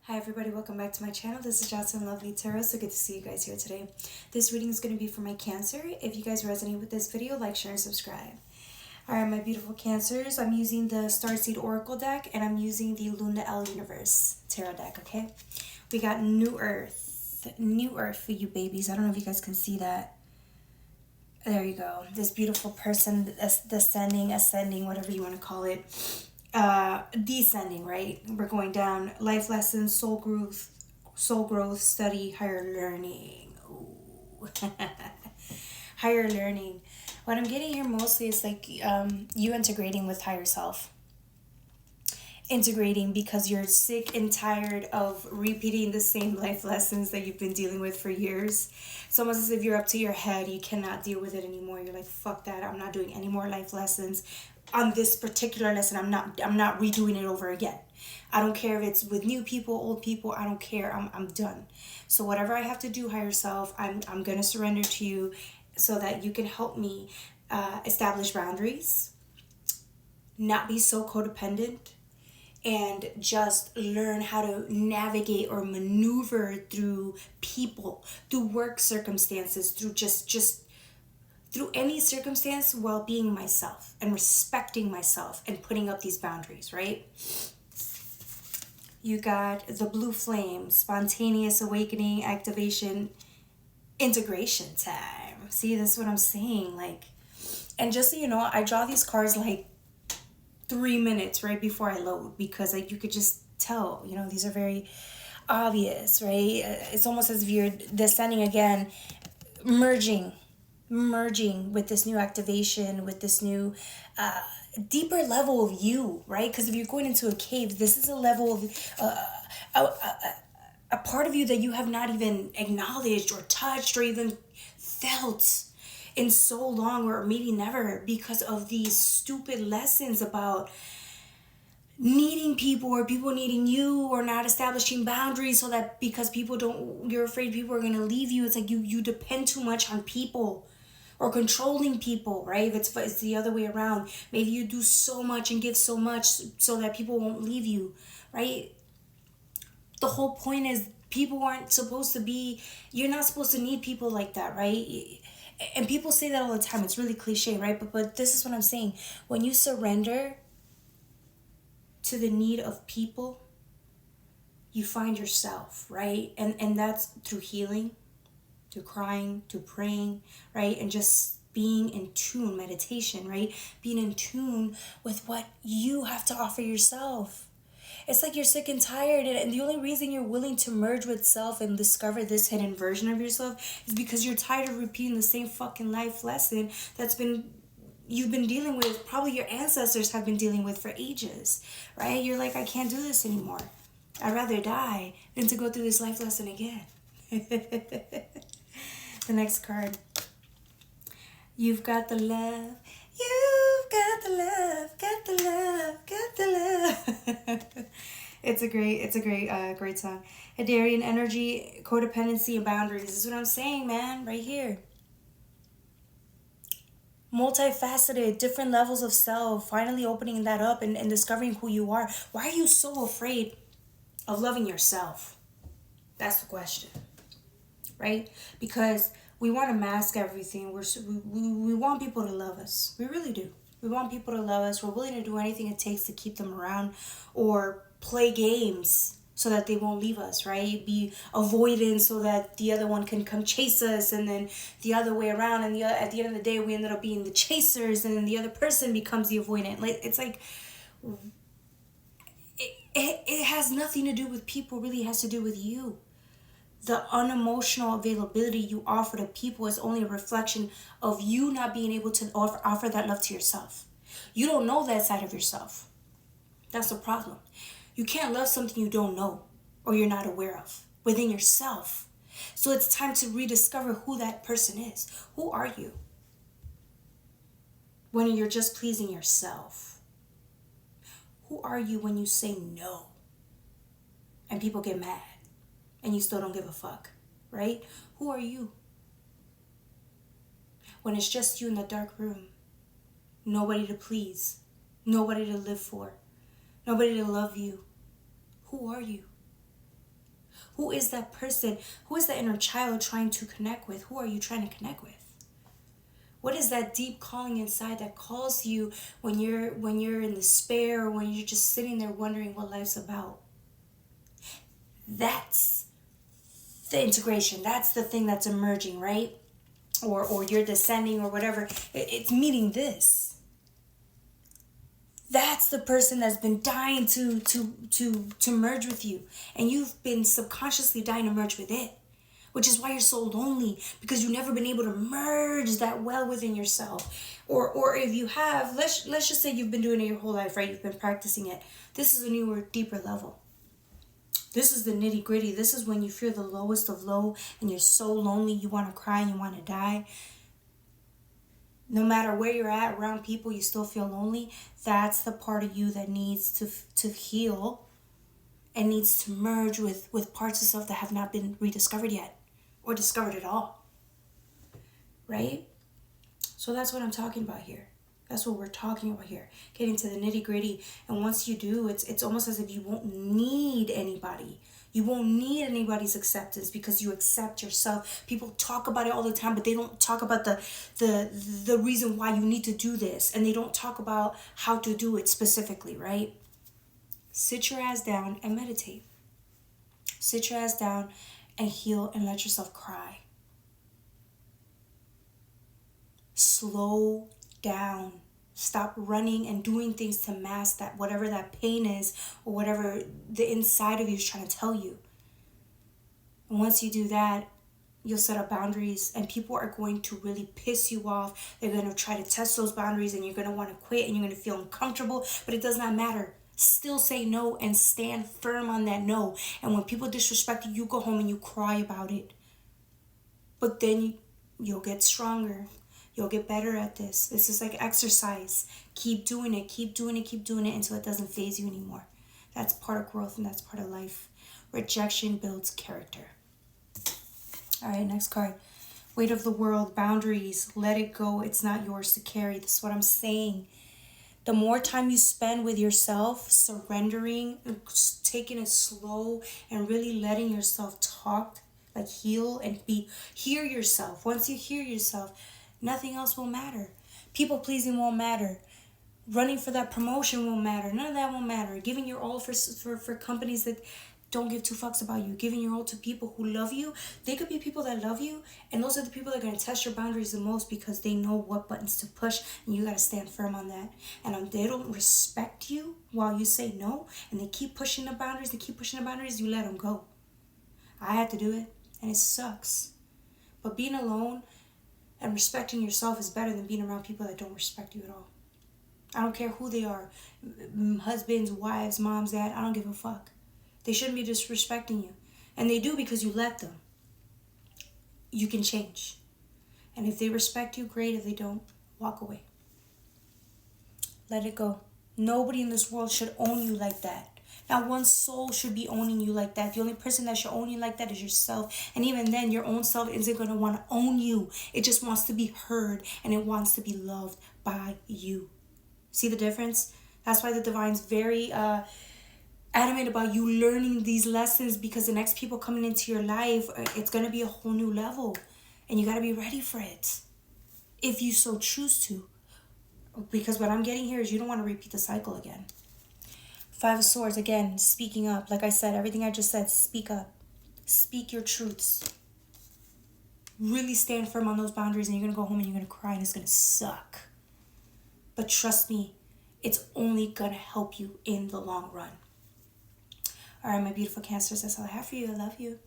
Hi everybody, welcome back to my channel. This is Jocelyn Lovely Tarot. So good to see you guys here today. This reading is going to be for my Cancer. If you guys resonate with this video, like, share, and subscribe. Alright, my beautiful Cancers, I'm using the Starseed Oracle deck and I'm using the Luna L Universe Tarot deck, okay? We got New Earth. New Earth for you babies. I don't know if you guys can see that. There you go. This beautiful person descending, ascending, whatever you want to call it. Descending, right? We're going down. Life lessons, soul growth, study, higher learning. Ooh. Higher learning. What I'm getting here mostly is like you integrating with higher self. Integrating because you're sick and tired of repeating the same life lessons that you've been dealing with for years. It's almost as if you're up to your head. You cannot deal with it anymore. You're like, fuck that. I'm not doing any more life lessons. On this particular lesson, I'm not redoing it over again. I don't care if it's with new people, old people. I don't care. I'm done. So whatever I have to do, higher self, I'm gonna surrender to you, so that you can help me establish boundaries, not be so codependent, and just learn how to navigate or maneuver through people, through work circumstances, through just through any circumstance while being myself and respecting myself and putting up these boundaries, right? You got the blue flame, spontaneous awakening, activation, integration time. See, this is what I'm saying. Like, and just so you know, I draw these cards like 3 minutes right before I load, because like you could just tell, you know, these are very obvious, right? It's almost as if you're descending again, merging with this new activation, with this new deeper level of you, right? Because if you're going into a cave, this is a level of a part of you that you have not even acknowledged or touched or even felt in so long, or maybe never, because of these stupid lessons about needing people or people needing you, or not establishing boundaries, so that because you're afraid people are going to leave you. It's like you depend too much on people, or controlling people, right? If it's the other way around, maybe you do so much and give so much so that people won't leave you, right? The whole point is people aren't supposed to be, you're not supposed to need people like that, right? And people say that all the time. It's really cliche, right? But this is what I'm saying. When you surrender to the need of people, you find yourself, right? And that's through healing, through crying, through praying, right? And just being in tune, meditation, right? Being in tune with what you have to offer yourself. It's like you're sick and tired, and the only reason you're willing to merge with self and discover this hidden version of yourself is because you're tired of repeating the same fucking life lesson you've been dealing with, probably your ancestors have been dealing with for ages, right? You're like, I can't do this anymore. I'd rather die than to go through this life lesson again. The next card. You've got the love. You've got the love. Got the love. Got the love. It's a great song. Hadarian energy, codependency, and boundaries. This is what I'm saying, man, right here. Multifaceted, different levels of self, finally opening that up and discovering who you are. Why are you so afraid of loving yourself? That's the question, right? Because we want to mask everything. We want people to love us. We really do. We want people to love us. We're willing to do anything it takes to keep them around, or play games so that they won't leave us, right? Be avoidant so that the other one can come chase us, and then the other way around, and at the end of the day we ended up being the chasers, and then the other person becomes the avoidant. Like, it's like it has nothing to do with people. Really, it has to do with you. The unemotional availability you offer to people is only a reflection of you not being able to offer that love to yourself. You don't know that side of yourself. That's the problem. You can't love something you don't know or you're not aware of within yourself. So it's time to rediscover who that person is. Who are you when you're just pleasing yourself? Who are you when you say no and people get mad and you still don't give a fuck, right? Who are you when it's just you in the dark room? Nobody to please, nobody to live for, nobody to love you. Who are you? Who is that person? Who is that inner child trying to connect with? Who are you trying to connect with? What is that deep calling inside that calls you when you're in despair, or when you're just sitting there wondering what life's about? That's the integration. That's the thing that's emerging, right? Or you're descending or whatever. It's meeting this. That's the person that's been dying to merge with you, and you've been subconsciously dying to merge with it, which is why you're so lonely, because you've never been able to merge that well within yourself. Or if you have, let's just say you've been doing it your whole life, right? You've been practicing it. This is a newer, deeper level. This is the nitty gritty. This is when you feel the lowest of low and you're so lonely, you want to cry and you want to die. No matter where you're at around people, you still feel lonely. That's the part of you that needs to heal and needs to merge with parts of self that have not been rediscovered yet or discovered at all. Right? So that's what I'm talking about here. That's what we're talking about here. Getting to the nitty gritty. And once you do, it's almost as if you won't need anybody. You won't need anybody's acceptance because you accept yourself. People talk about it all the time, but they don't talk about the reason why you need to do this. And they don't talk about how to do it specifically, right? Sit your ass down and meditate. Sit your ass down and heal and let yourself cry. Slow down. Stop running and doing things to mask that whatever that pain is or whatever the inside of you is trying to tell you. And once you do that, you'll set up boundaries, and people are going to really piss you off. They're going to try to test those boundaries, and you're going to want to quit, and you're going to feel uncomfortable, but it does not matter. Still say no and stand firm on that no. And when people disrespect you, you go home and you cry about it. But then you'll get stronger. You'll get better at this. This is like exercise. Keep doing it, keep doing it, keep doing it until it doesn't faze you anymore. That's part of growth and that's part of life. Rejection builds character. All right, next card. Weight of the world, boundaries, let it go. It's not yours to carry. This is what I'm saying. The more time you spend with yourself, surrendering, taking it slow, and really letting yourself talk, like heal and hear yourself. Once you hear yourself, nothing else will matter. People pleasing won't matter. Running for that promotion won't matter. None of that won't matter. Giving your all for companies that don't give two fucks about you. Giving your all to people who love you. They could be people that love you, and those are the people that are going to test your boundaries the most because they know what buttons to push, and you got to stand firm on that. And if they don't respect you while you say no, and they keep pushing the boundaries, you let them go. I had to do it, and it sucks. But being alone and respecting yourself is better than being around people that don't respect you at all. I don't care who they are. Husbands, wives, moms, dad. I don't give a fuck. They shouldn't be disrespecting you. And they do because you let them. You can change. And if they respect you, great. If they don't, walk away. Let it go. Nobody in this world should own you like that. Not one soul should be owning you like that. The only person that should own you like that is yourself. And even then, your own self isn't going to want to own you. It just wants to be heard and it wants to be loved by you. See the difference? That's why the divine's very adamant about you learning these lessons, because the next people coming into your life, it's going to be a whole new level. And you got to be ready for it if you so choose to. Because what I'm getting here is you don't want to repeat the cycle again. 5 of Swords, again, speaking up. Like I said, everything I just said, speak up. Speak your truths. Really stand firm on those boundaries, and you're going to go home and you're going to cry and it's going to suck. But trust me, it's only going to help you in the long run. All right, my beautiful Cancers, that's all I have for you. I love you.